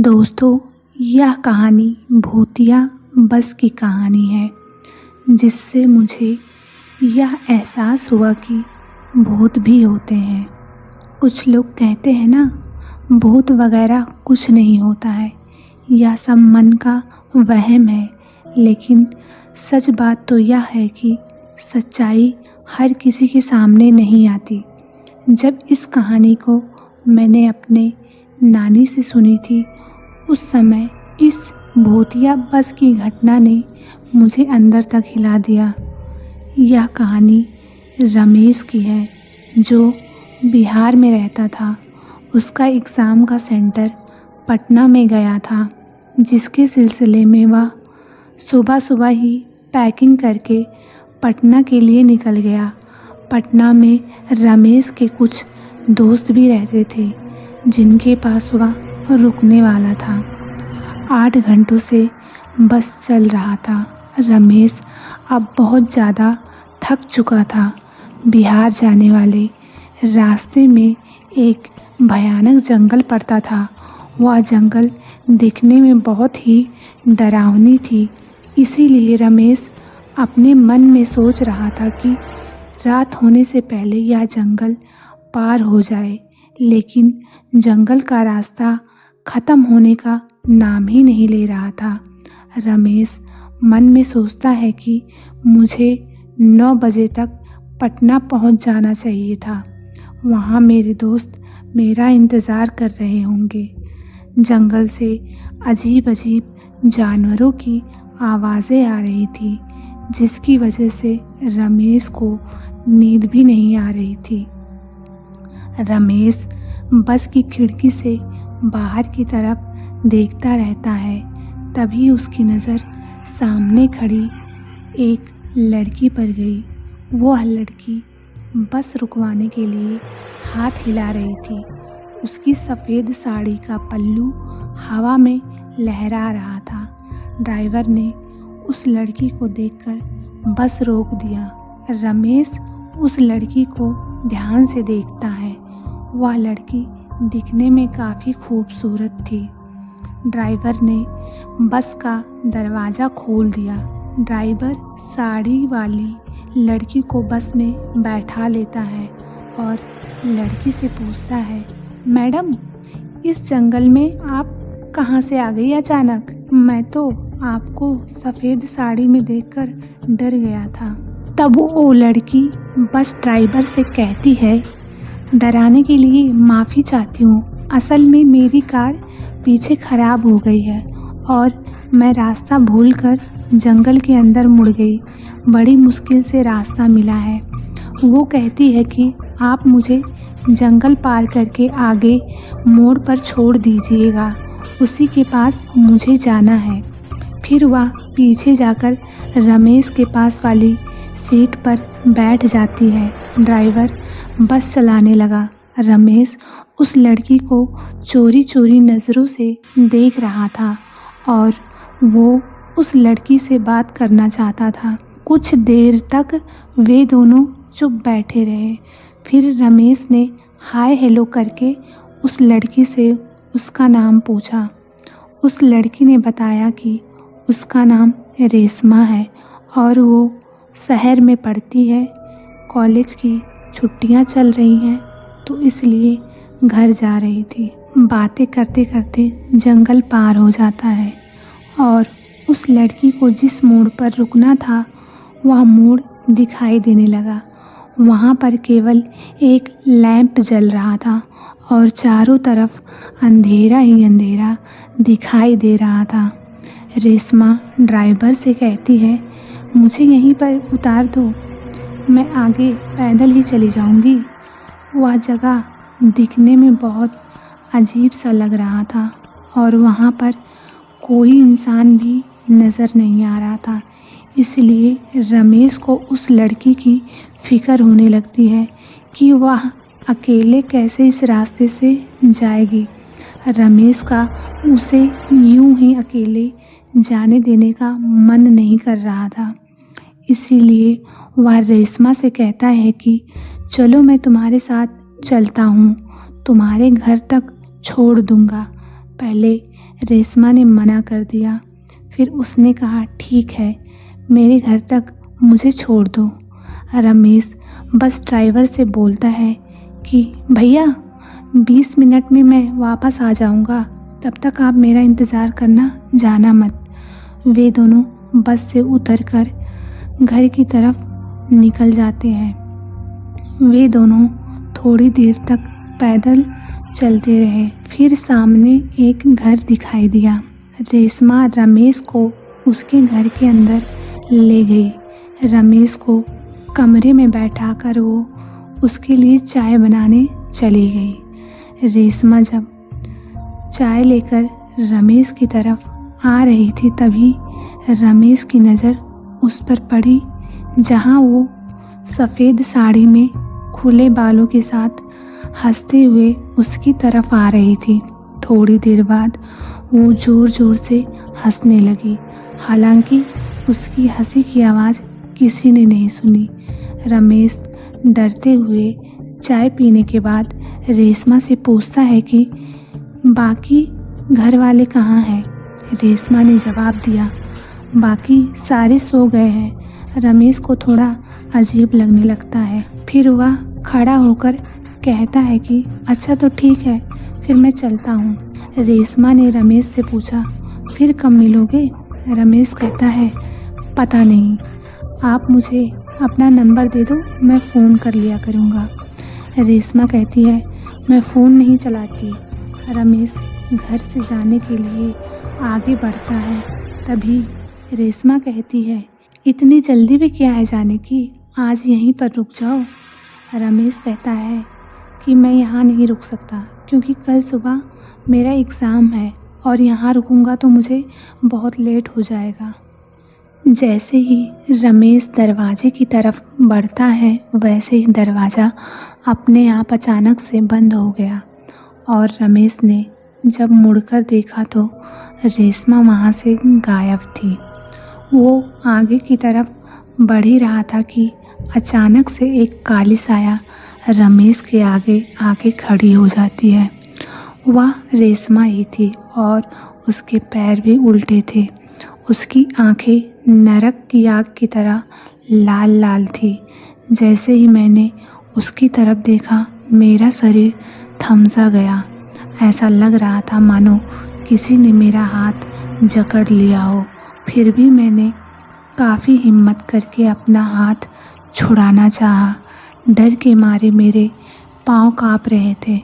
दोस्तों, यह कहानी भूतिया बस की कहानी है, जिससे मुझे यह एहसास हुआ कि भूत भी होते हैं। कुछ लोग कहते हैं ना, भूत वगैरह कुछ नहीं होता है, यह सब मन का वहम है। लेकिन सच बात तो यह है कि सच्चाई हर किसी के सामने नहीं आती। जब इस कहानी को मैंने अपने नानी से सुनी थी, उस समय इस भूतिया बस की घटना ने मुझे अंदर तक हिला दिया। यह कहानी रमेश की है, जो बिहार में रहता था। उसका एग्ज़ाम का सेंटर पटना में गया था, जिसके सिलसिले में वह सुबह सुबह ही पैकिंग करके पटना के लिए निकल गया। पटना में रमेश के कुछ दोस्त भी रहते थे, जिनके पास वह रुकने वाला था। 8 घंटों से बस चल रहा था। रमेश अब बहुत ज़्यादा थक चुका था। बिहार जाने वाले रास्ते में एक भयानक जंगल पड़ता था। वह जंगल दिखने में बहुत ही डरावनी थी। इसीलिए रमेश अपने मन में सोच रहा था कि रात होने से पहले यह जंगल पार हो जाए। लेकिन जंगल का रास्ता ख़त्म होने का नाम ही नहीं ले रहा था। रमेश मन में सोचता है कि मुझे 9 बजे तक पटना पहुंच जाना चाहिए था। वहां मेरे दोस्त मेरा इंतज़ार कर रहे होंगे। जंगल से अजीब अजीब जानवरों की आवाज़ें आ रही थी, जिसकी वजह से रमेश को नींद भी नहीं आ रही थी। रमेश बस की खिड़की से बाहर की तरफ देखता रहता है। तभी उसकी नज़र सामने खड़ी एक लड़की पर गई। वह लड़की बस रुकवाने के लिए हाथ हिला रही थी। उसकी सफ़ेद साड़ी का पल्लू हवा में लहरा रहा था। ड्राइवर ने उस लड़की को देखकर बस रोक दिया। रमेश उस लड़की को ध्यान से देखता है। वह लड़की दिखने में काफ़ी खूबसूरत थी। ड्राइवर ने बस का दरवाज़ा खोल दिया। ड्राइवर साड़ी वाली लड़की को बस में बैठा लेता है और लड़की से पूछता है, मैडम, इस जंगल में आप कहाँ से आ गई अचानक? मैं तो आपको सफ़ेद साड़ी में देखकर डर गया था। तब वो लड़की बस ड्राइवर से कहती है, डराने के लिए माफ़ी चाहती हूँ। असल में मेरी कार पीछे ख़राब हो गई है और मैं रास्ता भूलकर जंगल के अंदर मुड़ गई। बड़ी मुश्किल से रास्ता मिला है। वो कहती है कि आप मुझे जंगल पार करके आगे मोड़ पर छोड़ दीजिएगा, उसी के पास मुझे जाना है। फिर वह पीछे जाकर रमेश के पास वाली सीट पर बैठ जाती है। ड्राइवर बस चलाने लगा। रमेश उस लड़की को चोरी चोरी नज़रों से देख रहा था और वो उस लड़की से बात करना चाहता था। कुछ देर तक वे दोनों चुप बैठे रहे। फिर रमेश ने हाय हेलो करके उस लड़की से उसका नाम पूछा। उस लड़की ने बताया कि उसका नाम रेशमा है और वो शहर में पढ़ती है। कॉलेज की छुट्टियां चल रही हैं, तो इसलिए घर जा रही थी। बातें करते करते जंगल पार हो जाता है और उस लड़की को जिस मोड़ पर रुकना था, वह मोड़ दिखाई देने लगा। वहाँ पर केवल एक लैंप जल रहा था और चारों तरफ अंधेरा ही अंधेरा दिखाई दे रहा था। रेशमा ड्राइवर से कहती है, मुझे यहीं पर उतार दो, मैं आगे पैदल ही चली जाऊंगी। वह जगह दिखने में बहुत अजीब सा लग रहा था और वहाँ पर कोई इंसान भी नज़र नहीं आ रहा था। इसलिए रमेश को उस लड़की की फ़िक्र होने लगती है कि वह अकेले कैसे इस रास्ते से जाएगी। रमेश का उसे यूं ही अकेले जाने देने का मन नहीं कर रहा था। इसीलिए वह रेशमा से कहता है कि चलो, मैं तुम्हारे साथ चलता हूँ, तुम्हारे घर तक छोड़ दूँगा। पहले रेशमा ने मना कर दिया। फिर उसने कहा, ठीक है, मेरे घर तक मुझे छोड़ दो। रमेश बस ड्राइवर से बोलता है कि भैया 20 मिनट में मैं वापस आ जाऊंगा, तब तक आप मेरा इंतज़ार करना, जाना मत। वे दोनों बस से उतरकर घर की तरफ निकल जाते हैं। वे दोनों थोड़ी देर तक पैदल चलते रहे। फिर सामने एक घर दिखाई दिया। रेशमा रमेश को उसके घर के अंदर ले गई। रमेश को कमरे में बैठाकर वो उसके लिए चाय बनाने चली गई। रेशमा जब चाय लेकर रमेश की तरफ आ रही थी, तभी रमेश की नज़र उस पर पड़ी जहाँ वो सफ़ेद साड़ी में खुले बालों के साथ हंसते हुए उसकी तरफ आ रही थी। थोड़ी देर बाद वो ज़ोर ज़ोर से हंसने लगी। हालांकि उसकी हंसी की आवाज़ किसी ने नहीं सुनी। रमेश डरते हुए चाय पीने के बाद रेशमा से पूछता है कि बाकी घर वाले कहाँ हैं। रेशमा ने जवाब दिया, बाकी सारे सो गए हैं। रमेश को थोड़ा अजीब लगने लगता है। फिर वह खड़ा होकर कहता है कि अच्छा तो ठीक है, फिर मैं चलता हूँ। रेशमा ने रमेश से पूछा, फिर कब मिलोगे? रमेश कहता है, पता नहीं, आप मुझे अपना नंबर दे दो, मैं फ़ोन कर लिया करूँगा। रेशमा कहती है, मैं फ़ोन नहीं चलाती। रमेश घर से जाने के लिए आगे बढ़ता है। तभी रेशमा कहती है, इतनी जल्दी भी क्या है जाने की, आज यहीं पर रुक जाओ। रमेश कहता है कि मैं यहाँ नहीं रुक सकता, क्योंकि कल सुबह मेरा एग्ज़ाम है और यहाँ रुकूंगा तो मुझे बहुत लेट हो जाएगा। जैसे ही रमेश दरवाजे की तरफ बढ़ता है, वैसे ही दरवाज़ा अपने आप अचानक से बंद हो गया और रमेश ने जब मुड़कर देखा तो रेशमा वहाँ से गायब थी। वो आगे की तरफ बढ़ ही रहा था कि अचानक से एक काली साया रमेश के आगे आके खड़ी हो जाती है। वह रेशमा ही थी और उसके पैर भी उल्टे थे। उसकी आंखें नरक की आग की तरह लाल लाल थी। जैसे ही मैंने उसकी तरफ देखा, मेरा शरीर थम सा गया। ऐसा लग रहा था मानो किसी ने मेरा हाथ जकड़ लिया हो। फिर भी मैंने काफ़ी हिम्मत करके अपना हाथ छुड़ाना चाहा। डर के मारे मेरे पाँव काँप रहे थे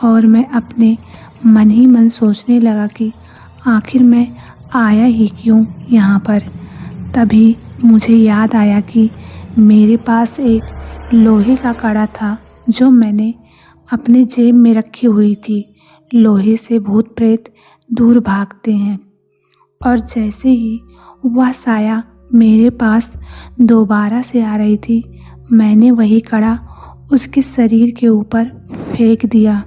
और मैं अपने मन ही मन सोचने लगा कि आखिर मैं आया ही क्यों यहाँ पर। तभी मुझे याद आया कि मेरे पास एक लोहे का कड़ा था जो मैंने अपने जेब में रखी हुई थी। लोहे से भूत प्रेत दूर भागते हैं। और जैसे ही वह साया मेरे पास दोबारा से आ रही थी, मैंने वही कड़ा उसके शरीर के ऊपर फेंक दिया,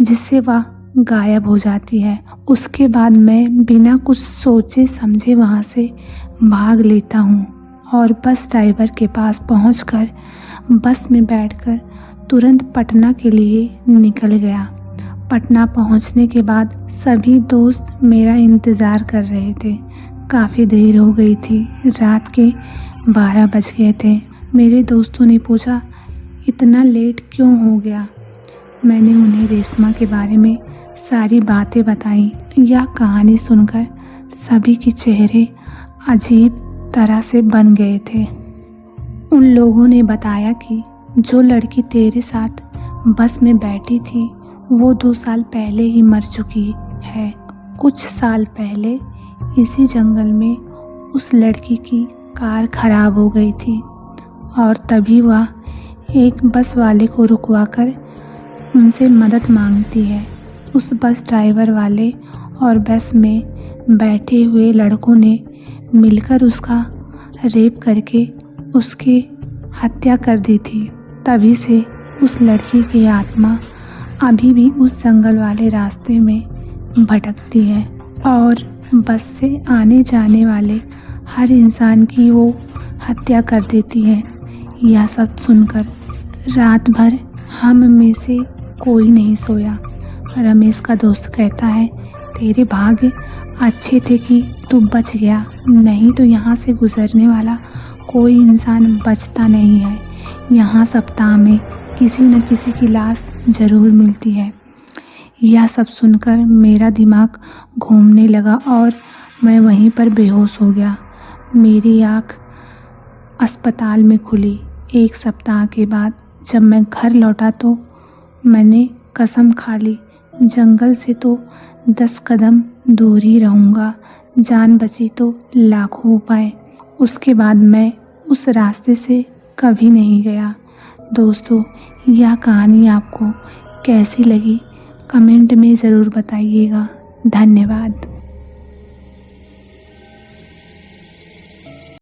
जिससे वह गायब हो जाती है। उसके बाद मैं बिना कुछ सोचे समझे वहाँ से भाग लेता हूँ और बस ड्राइवर के पास पहुँचकर बस में बैठकर तुरंत पटना के लिए निकल गया। पटना पहुँचने के बाद सभी दोस्त मेरा इंतज़ार कर रहे थे। काफ़ी देर हो गई थी, रात के 12 बज गए थे। मेरे दोस्तों ने पूछा, इतना लेट क्यों हो गया? मैंने उन्हें रेशमा के बारे में सारी बातें बताई। यह कहानी सुनकर सभी के चेहरे अजीब तरह से बन गए थे। उन लोगों ने बताया कि जो लड़की तेरे साथ बस में बैठी थी वो 2 साल पहले ही मर चुकी है। कुछ साल पहले इसी जंगल में उस लड़की की कार खराब हो गई थी और तभी वह एक बस वाले को रुकवाकर उनसे मदद मांगती है। उस बस ड्राइवर वाले और बस में बैठे हुए लड़कों ने मिलकर उसका रेप करके उसकी हत्या कर दी थी। तभी से उस लड़की की आत्मा अभी भी उस जंगल वाले रास्ते में भटकती है और बस से आने जाने वाले हर इंसान की वो हत्या कर देती है। यह सब सुनकर रात भर हम में से कोई नहीं सोया। रमेश का दोस्त कहता है तेरे भाग्य अच्छे थे कि तू बच गया, नहीं तो यहाँ से गुजरने वाला कोई इंसान बचता नहीं है। यहाँ सप्ताह में किसी न किसी की लाश ज़रूर मिलती है। यह सब सुनकर मेरा दिमाग घूमने लगा और मैं वहीं पर बेहोश हो गया। मेरी आँख अस्पताल में खुली। 1 सप्ताह के बाद जब मैं घर लौटा तो मैंने कसम खा ली, जंगल से तो 10 कदम दूर ही रहूँगा, जान बची तो लाखों उपाय। उसके बाद मैं उस रास्ते से कभी नहीं गया। दोस्तों, यह कहानी आपको कैसी लगी कमेंट में ज़रूर बताइएगा। धन्यवाद।